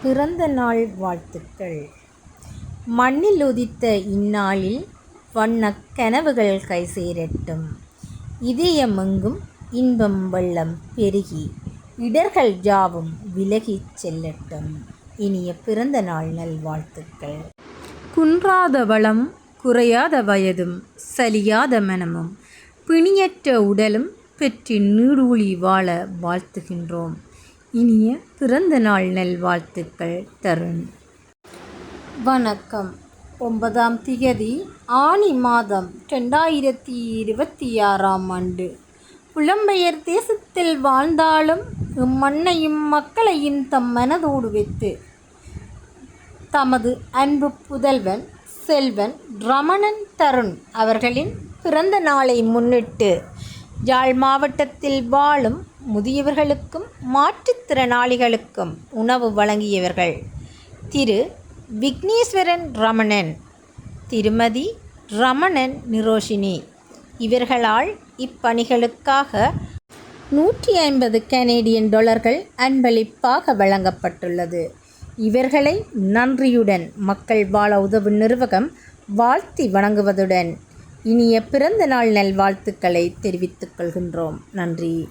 பிறந்த நாள் வாழ்த்துக்கள். மண்ணில் உதித்த இந்நாளில் வண்ணக் கனவுகள் கைசேரட்டும். இதயமெங்கும் இன்பம் வெள்ளம் பெருகி இடர்கள் யாவும் விலகிச் செல்லட்டும். இனிய பிறந்த நாள் நல்வாழ்த்துக்கள். குன்றாத வளம், குறையாத வயதும், சலியாத மனமும், பிணியற்ற உடலும் பெற்று நீடூழி வாழ வாழ்த்துகின்றோம். இனிய பிறந்த நாள் நல்வாழ்த்துக்கள். தருண். வணக்கம். 9ஆம் திகதி ஆனி மாதம் 2026ஆம் ஆண்டு. புலம்பெயர் தேசத்தில் வாழ்ந்தாலும் இம்மண்ணையும் மக்களையும் தம் மனதோடு வைத்து தமது அன்பு புதல்வன் செல்வன் ரமணன் தருண் அவர்களின் பிறந்த நாளை முன்னிட்டு யாழ் மாவட்டத்தில் வாழும் முதியவர்களுக்கும் மாற்றுத்திறனாளிகளுக்கும் உணவு வழங்கியவர்கள் திரு விக்னேஸ்வரன் ரமணன், திருமதி ரமணன் நிரோஷினி இவர்களால் இப்பணிகளுக்காக $150 கனேடியன் அன்பளிப்பாக வழங்கப்பட்டுள்ளது. இவர்களை நன்றியுடன் மக்கள் வாழ உதவும் நிறுவகம் வாழ்த்தி வணங்குவதுடன் இனிய பிறந்த நாள் நல்வாழ்த்துக்களை தெரிவித்துக் கொள்கின்றோம். நன்றி.